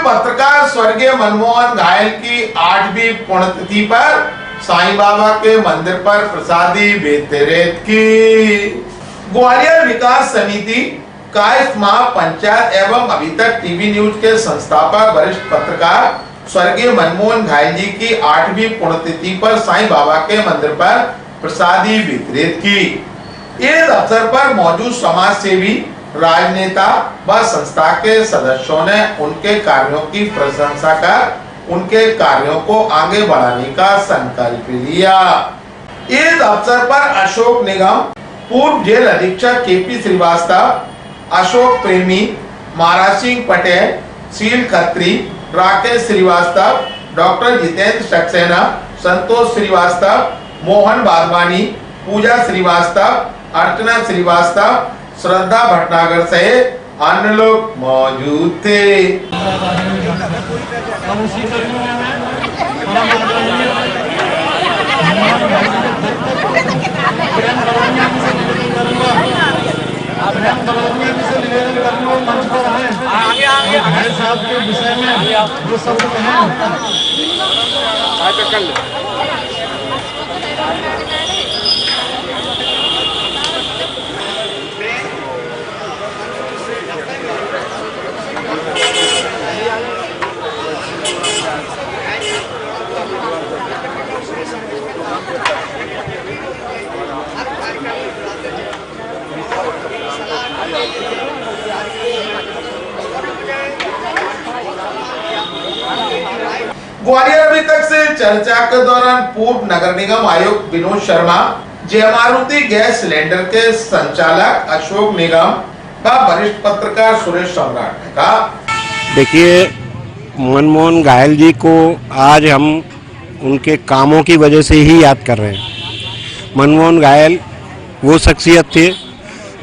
पत्रकार स्वर्गीय मनमोहन घायल की 8वीं पुण्यतिथि पर साईं बाबा के मंदिर पर प्रसादी वितरित की। ग्वालियर विकास समिति कायस्थ महापंचायत एवं अभी तक टीवी न्यूज के संस्थापक वरिष्ठ पत्रकार स्वर्गीय मनमोहन घायल जी की 8वीं पुण्यतिथि पर साईं बाबा के मंदिर पर प्रसादी वितरित की। इस अवसर पर मौजूद समाज सेवी, राजनेता व संस्था के सदस्यों ने उनके कार्यों की प्रशंसा कर उनके कार्यों को आगे बढ़ाने का संकल्प लिया। इस अवसर पर अशोक निगम, पूर्व जेल अधीक्षक केपी श्रीवास्तव, अशोक प्रेमी, महाराज सिंह पटेल, शील खत्री, राकेश श्रीवास्तव, डॉक्टर जितेंद्र सक्सेना, संतोष श्रीवास्तव, मोहन बागवानी, पूजा श्रीवास्तव, अर्चना श्रीवास्तव, श्रद्धा भटनागर सहित अन्य लोग मौजूद थे। साहब के विषय में जो शब्द ग्वालियर अभी तक से चर्चा के दौरान पूर्व नगर निगम आयुक्त विनोद शर्मा, जय मारुति गैस सिलेंडर के संचालक अशोक निगम का वरिष्ठ पत्रकार सुरेश सम्राट ने कहा, देखिए, मनमोहन घायल जी को आज हम उनके कामों की वजह से ही याद कर रहे हैं। मनमोहन घायल वो शख्सियत थे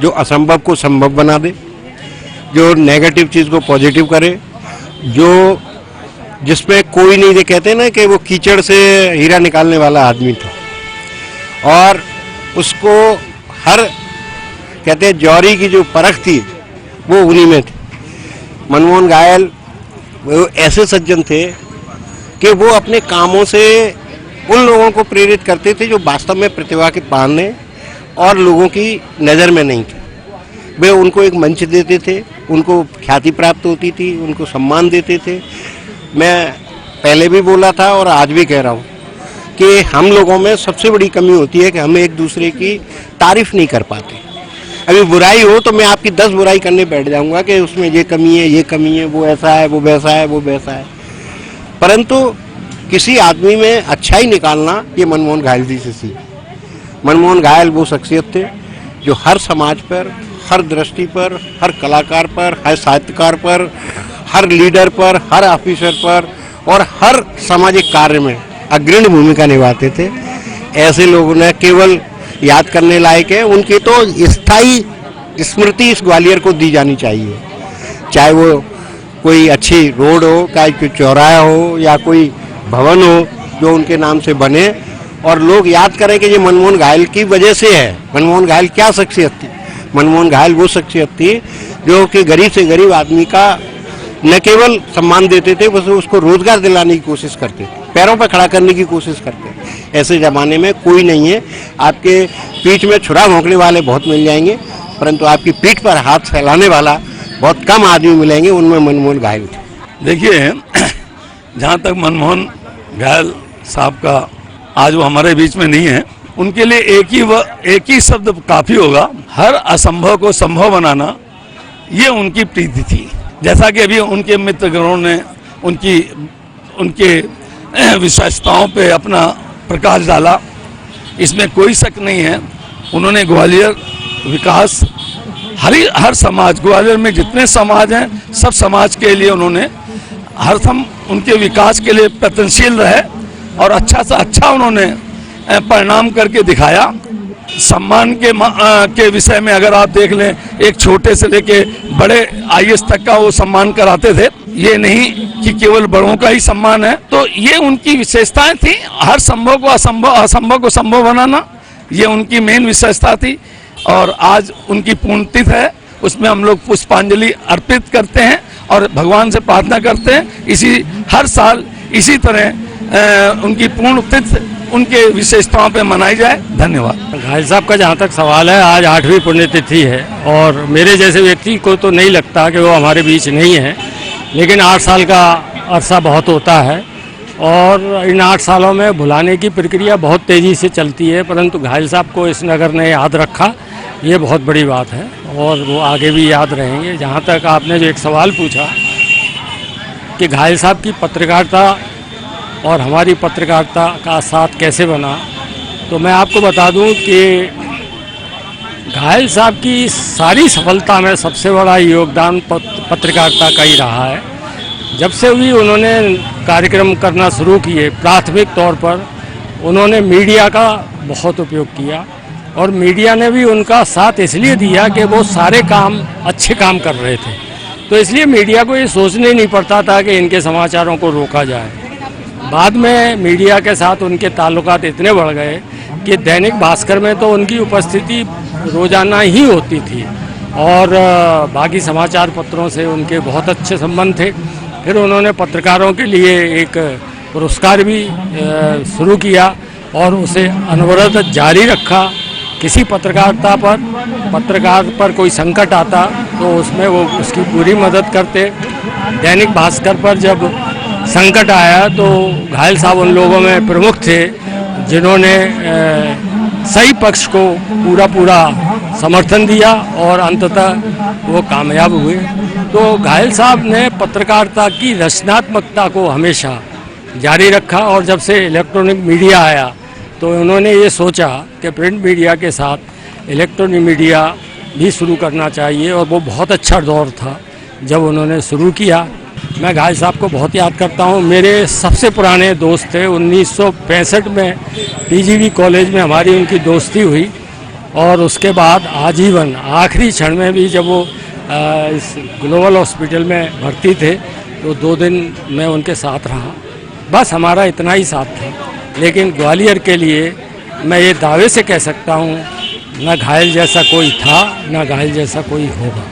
जो असंभव को संभव बना दे, जो नेगेटिव चीज़ को पॉजिटिव करे, जो जिसमें कोई नहीं दे, कहते ना कि वो कीचड़ से हीरा निकालने वाला आदमी था। और उसको हर कहते हैं जौहरी की जो परख थी वो उन्हीं में थी। मनमोहन घायल वो ऐसे सज्जन थे कि वो अपने कामों से उन लोगों को प्रेरित करते थे जो वास्तव में प्रतिभा के पाने और लोगों की नज़र में नहीं थे। वे उनको एक मंच देते थे, उनको ख्याति प्राप्त होती थी, उनको सम्मान देते थे। मैं पहले भी बोला था और आज भी कह रहा हूँ कि हम लोगों में सबसे बड़ी कमी होती है कि हम एक दूसरे की तारीफ नहीं कर पाते। अभी बुराई हो तो मैं आपकी 10 बुराई करने बैठ जाऊंगा कि उसमें ये कमी है, ये कमी है, वो ऐसा है, वो वैसा है, वो वैसा है। परंतु किसी आदमी में अच्छाई निकालना ये मनमोहन घायल जी से सीख। मनमोहन घायल वो शख्सियत थे जो हर समाज पर, हर दृष्टि पर, हर कलाकार पर, हर साहित्यकार पर, हर लीडर पर, हर ऑफिसर पर और हर सामाजिक कार्य में अग्रणी भूमिका निभाते थे। ऐसे लोगों ने केवल याद करने लायक है, उनकी तो स्थायी स्मृति इस ग्वालियर को दी जानी चाहिए। चाहे वो कोई अच्छी रोड हो, चाहे कोई चौराहा हो या कोई भवन हो जो उनके नाम से बने और लोग याद करें कि ये मनमोहन घायल की वजह से है। मनमोहन घायल क्या शख्सियत थी? मनमोहन घायल वो शख्सियत थी जो कि गरीब से गरीब आदमी का न केवल सम्मान देते थे, बस उसको रोजगार दिलाने की कोशिश करते थे, पैरों पर खड़ा करने की कोशिश करते थे। ऐसे ज़माने में कोई नहीं है। आपके पीठ में छुरा भोंकने वाले बहुत मिल जाएंगे, परंतु आपकी पीठ पर हाथ फैलाने वाला बहुत कम आदमी मिलेंगे, उनमें मनमोहन घायल थे। देखिए, जहाँ तक मनमोहन घायल साहब का आज वो हमारे बीच में नहीं है, उनके लिए एक ही शब्द काफ़ी होगा, हर असंभव को संभव बनाना। ये उनकी प्रीति थी। जैसा कि अभी उनके मित्रगणों ने उनके विशेषताओं पे अपना प्रकाश डाला, इसमें कोई शक नहीं है। उन्होंने ग्वालियर विकास हर समाज, ग्वालियर में जितने समाज हैं सब समाज के लिए उन्होंने हरदम उनके विकास के लिए प्रयत्नशील रहे और अच्छा से अच्छा उन्होंने परिणाम करके दिखाया। सम्मान के विषय में अगर आप देख लें, एक छोटे से लेके बड़े आईएएस तक का वो सम्मान कराते थे। ये नहीं कि केवल बड़ों का ही सम्मान है, तो ये उनकी विशेषताएं थी। हर संभव को असंभव को संभव बनाना, ये उनकी मेन विशेषता थी। और आज उनकी पुण्यतिथि है, उसमें हम लोग पुष्पांजलि अर्पित करते हैं और भगवान से प्रार्थना करते हैं इसी हर साल इसी तरह उनकी पूर्ण तिथि उनके विशेषताओं पे मनाई जाए। धन्यवाद। घायल साहब का जहाँ तक सवाल है, आज 8वीं पुण्यतिथि है और मेरे जैसे व्यक्ति को तो नहीं लगता कि वो हमारे बीच नहीं है, लेकिन 8 साल का अरसा बहुत होता है और इन 8 सालों में भुलाने की प्रक्रिया बहुत तेज़ी से चलती है, परंतु घायल साहब को इस नगर ने याद रखा, ये बहुत बड़ी बात है और वो आगे भी याद रहेंगे। जहाँ तक आपने जो एक सवाल पूछा कि घायल साहब की पत्रकारिता और हमारी पत्रकारिता का साथ कैसे बना, तो मैं आपको बता दूं कि घायल साहब की सारी सफलता में सबसे बड़ा योगदान पत्रकारिता का ही रहा है। जब से भी उन्होंने कार्यक्रम करना शुरू किए, प्राथमिक तौर पर उन्होंने मीडिया का बहुत उपयोग किया और मीडिया ने भी उनका साथ इसलिए दिया कि वो सारे काम अच्छे काम कर रहे थे, तो इसलिए मीडिया को ये सोचने नहीं पड़ता था कि इनके समाचारों को रोका जाए। बाद में मीडिया के साथ उनके ताल्लुकात इतने बढ़ गए कि दैनिक भास्कर में तो उनकी उपस्थिति रोजाना ही होती थी और बाकी समाचार पत्रों से उनके बहुत अच्छे संबंध थे। फिर उन्होंने पत्रकारों के लिए एक पुरस्कार भी शुरू किया और उसे अनवरत जारी रखा। किसी पत्रकार पर कोई संकट आता तो उसमें वो उसकी पूरी मदद करते। दैनिक भास्कर पर जब संकट आया तो घायल साहब उन लोगों में प्रमुख थे जिन्होंने सही पक्ष को पूरा समर्थन दिया और अंततः वो कामयाब हुए। तो घायल साहब ने पत्रकारिता की रचनात्मकता को हमेशा जारी रखा और जब से इलेक्ट्रॉनिक मीडिया आया तो उन्होंने ये सोचा कि प्रिंट मीडिया के साथ इलेक्ट्रॉनिक मीडिया भी शुरू करना चाहिए और वो बहुत अच्छा दौर था जब उन्होंने शुरू किया। मैं घायल साहब को बहुत याद करता हूँ। मेरे सबसे पुराने दोस्त थे। 1965 में पीजीवी कॉलेज में हमारी उनकी दोस्ती हुई और उसके बाद आजीवन आखिरी क्षण में भी जब वो इस ग्लोबल हॉस्पिटल में भर्ती थे तो 2 दिन मैं उनके साथ रहा। बस हमारा इतना ही साथ था, लेकिन ग्वालियर के लिए मैं ये दावे से कह सकता हूँ, न घायल जैसा कोई था, न घायल जैसा कोई होगा।